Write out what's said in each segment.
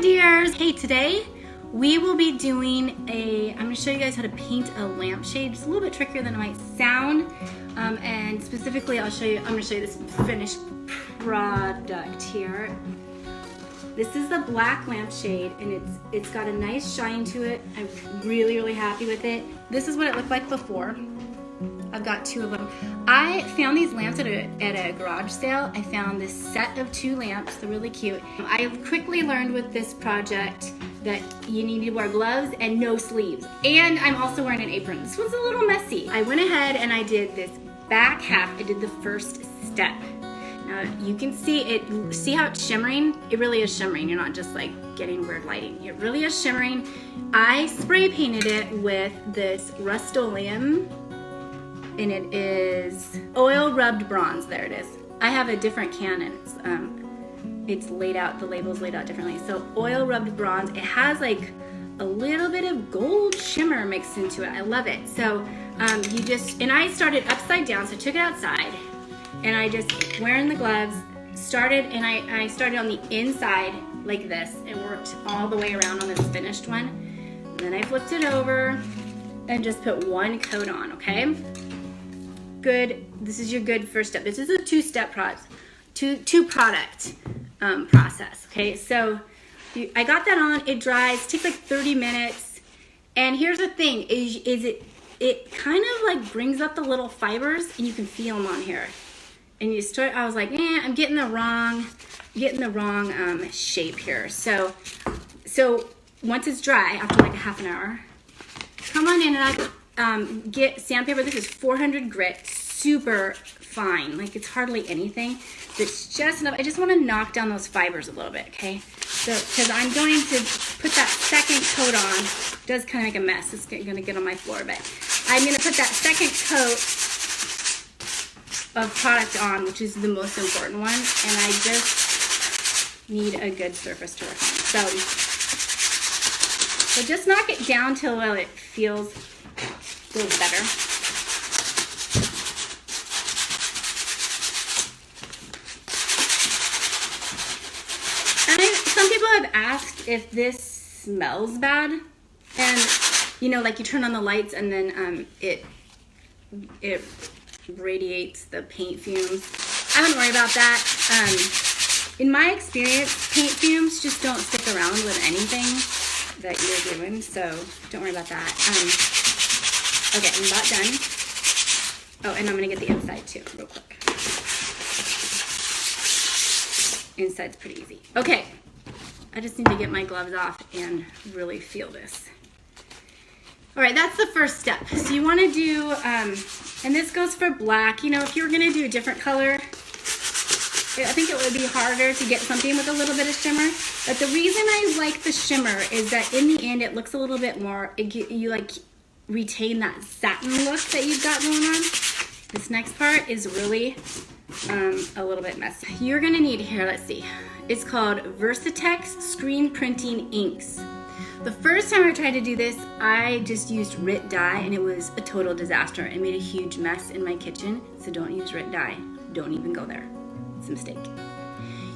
dears. Hey, today we will be doing I'm going to show you guys how to paint a lampshade. It's a little bit trickier than it might sound, and specifically I'm going to show you this finished product here. This is the black lampshade, and it's got a nice shine to it. I'm really happy with it. This is what it looked like before. I've got two of them. I found these lamps at a garage sale. I found this set of 2 lamps. They're really cute. I quickly learned with this project that you need to wear gloves and no sleeves. And I'm also wearing an apron. This one's a little messy. I went ahead and I did this back half. I did the first step. Now you can see it. See how it's shimmering? It really is shimmering. You're not just like getting weird lighting. It really is shimmering. I spray painted it with this Rust-Oleum, and it is oil rubbed bronze. There it is. I have a different can, and it's laid out, the label's laid out differently. So oil rubbed bronze, it has like a little bit of gold shimmer mixed into it. I love it. So and I started upside down, so I took it outside, and I just, wearing the gloves, started, and I started on the inside like this and worked all the way around on this finished one. And then I flipped it over and just put 1 coat on, okay? Good. This is your good first step. This is a 2-step product process. Okay, so I got that on. It dries. Takes like 30 minutes. And here's the thing: is it kind of like brings up the little fibers, and you can feel them on here. And you start. I was like, I'm getting the wrong shape here. So once it's dry, after like a half an hour, come on in and get sandpaper. This is 400 grit, super fine, like it's hardly anything. It's just enough. I just want to knock down those fibers a little bit, okay? So, because I'm going to put that second coat on. It does kind of make a mess. It's going to get on my floor, but I'm going to put that second coat of product on, which is the most important one, and I just need a good surface to work on. So just knock it down till it feels better. And some people have asked if this smells bad, and like you turn on the lights and then it radiates the paint fumes. I wouldn't worry about that. In my experience, paint fumes just don't stick around with anything that you're doing, so don't worry about that. Okay, I'm about done. Oh, and I'm gonna get the inside too, real quick. Inside's pretty easy. Okay, I just need to get my gloves off and really feel this. All right, that's the first step. So you wanna do, and this goes for black. If you were gonna do a different color, I think it would be harder to get something with a little bit of shimmer. But the reason I like the shimmer is that in the end, it looks a little bit more, you like retain that satin look that you've got going on. This next part is really a little bit messy. You're gonna need here, let's see. It's called Versatex Screen Printing Inks. The first time I tried to do this, I just used RIT dye, and it was a total disaster. It made a huge mess in my kitchen, so don't use RIT dye. Don't even go there. It's a mistake.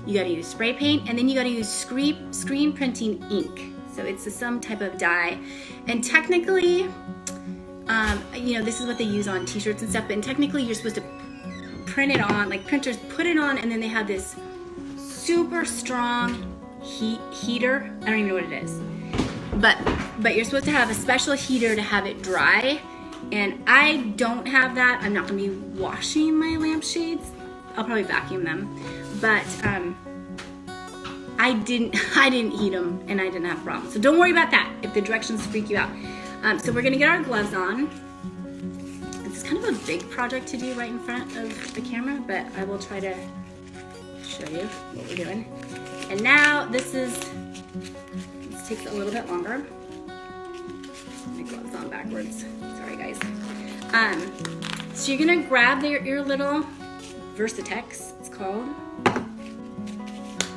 You gotta use spray paint, and then you gotta use screen printing ink. So it's some type of dye. And technically, this is what they use on t-shirts and stuff, but technically you're supposed to print it on, like printers put it on, and then they have this super strong heater. I don't even know what it is. But you're supposed to have a special heater to have it dry, and I don't have that. I'm not gonna be washing my lampshades. I'll probably vacuum them, but I didn't heat them, and I didn't have a problem. So don't worry about that if the directions freak you out. So we're gonna get our gloves on. It's kind of a big project to do right in front of the camera, but I will try to show you what we're doing. And now this takes a little bit longer. My gloves on backwards. Sorry guys. So you're gonna grab your little Versatex, it's called.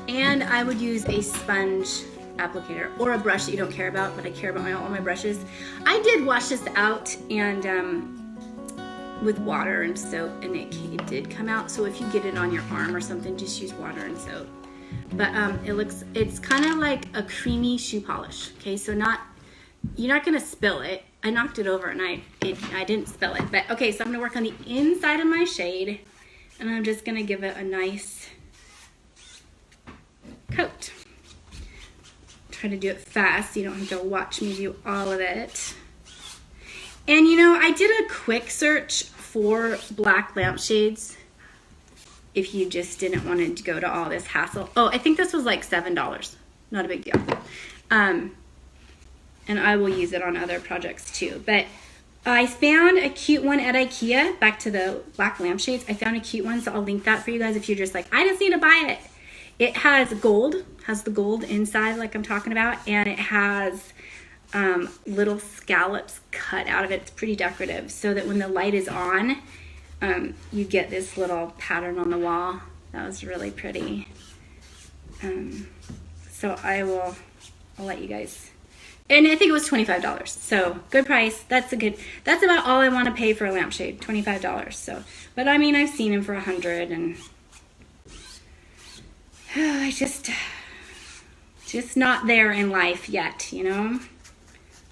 And I would use a sponge applicator or a brush that you don't care about, but I care about all my brushes. I did wash this out and with water and soap, and it did come out. So if you get it on your arm or something, just use water and soap. but it's kind of like a creamy shoe polish. Okay, so you're not gonna spill it. I knocked it over and I didn't spill it, but okay, so I'm gonna work on the inside of my shade, and I'm just gonna give it a nice coat. Try to do it fast so you don't have to watch me do all of it. And you know, I did a quick search for black lampshades if you just didn't want to go to all this hassle. Oh, I think this was like $7. Not a big deal. And I will use it on other projects too. But I found a cute one at IKEA. Back to the black lampshades. I found a cute one, so I'll link that for you guys if you're just like, I just need to buy it. It has the gold inside like I'm talking about, and it has little scallops cut out of it. It's pretty decorative, so that when the light is on, you get this little pattern on the wall. That was really pretty. So I'll let you guys, and I think it was $25, so good price. That's about all I want to pay for a lampshade, $25. So, but I mean, I've seen them for $100, and I just not there in life yet, you know.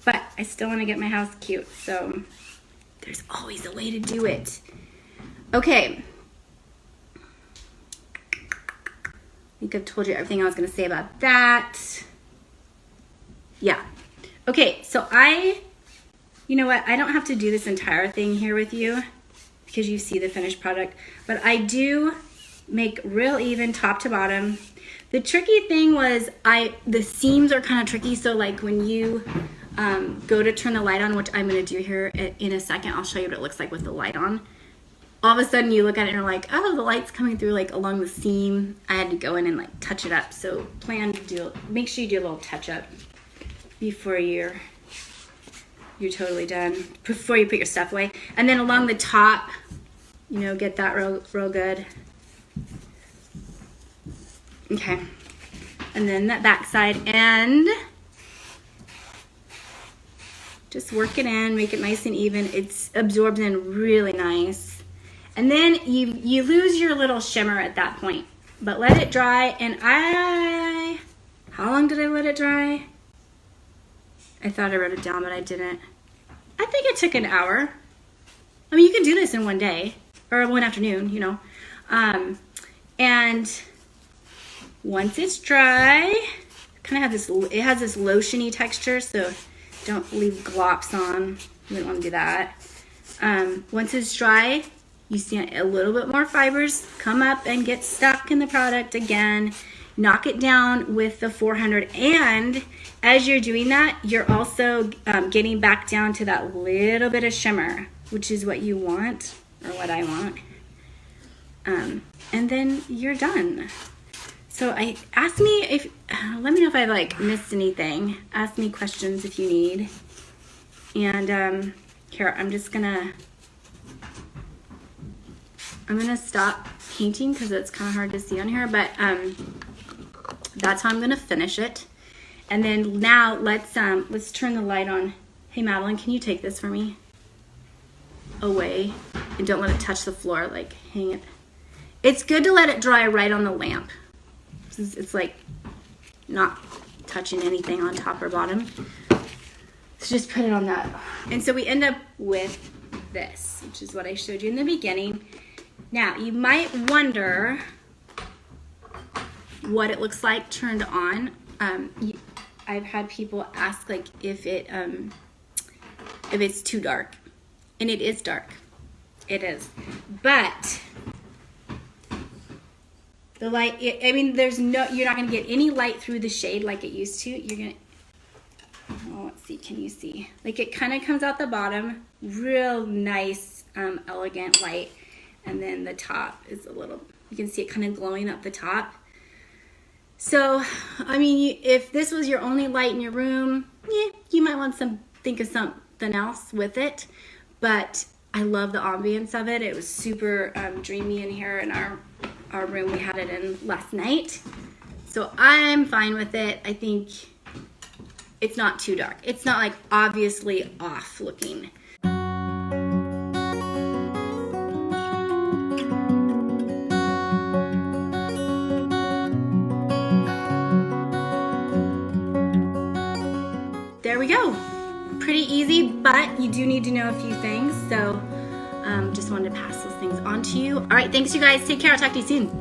But I still want to get my house cute, so there's always a way to do it. Okay. I think I've told you everything I was going to say about that. Yeah. Okay, so you know what? I don't have to do this entire thing here with you because you see the finished product, but I do make real even top to bottom. The tricky thing was the seams are kind of tricky, so like when you go to turn the light on, which I'm going to do here in a second, I'll show you what it looks like with the light on. All of a sudden you look at it and you're like, oh, the light's coming through like along the seam. I had to go in and like touch it up, so make sure you do a little touch up before you're totally done, before you put your stuff away. And then along the top, you know, get that real good. Okay, and then that back side, and just work it in, make it nice and even. It's absorbed in really nice. And then you lose your little shimmer at that point, but let it dry. And how long did I let it dry? I thought I wrote it down, but I didn't. I think it took an hour. I mean, you can do this in one day or one afternoon, you know. And once it's dry, it has this lotiony texture, so don't leave glops on. You don't want to do that. Once it's dry, you see a little bit more fibers come up and get stuck in the product again. Knock it down with the 400, and as you're doing that, you're also getting back down to that little bit of shimmer, which is what you want, or what I want. And then you're done. So let me know if I like missed anything. Ask me questions if you need. And here, I'm gonna stop painting because it's kind of hard to see on here, but that's how I'm gonna finish it. And then now let's turn the light on. Hey Madeline, can you take this for me? Away, and don't let it touch the floor, like hang it. It's good to let it dry right on the lamp. It's like not touching anything on top or bottom. So just put it on that. And so we end up with this, which is what I showed you in the beginning. Now, you might wonder what it looks like turned on. I've had people ask like if it's too dark. And it is dark. It is. But the light, you're not gonna get any light through the shade like it used to. Let's see, can you see? Like it kind of comes out the bottom, real nice, elegant light. And then the top is you can see it kind of glowing up the top. So, I mean, if this was your only light in your room, you might want to think of something else with it. But I love the ambience of it. It was super dreamy in here in our room we had it in last night. So I'm fine with it. I think it's not too dark. It's not like obviously off looking. we go. Pretty easy, but you do need to know a few things. So just wanted to pass those things on to you. All right, thanks you guys. Take care. I'll talk to you soon.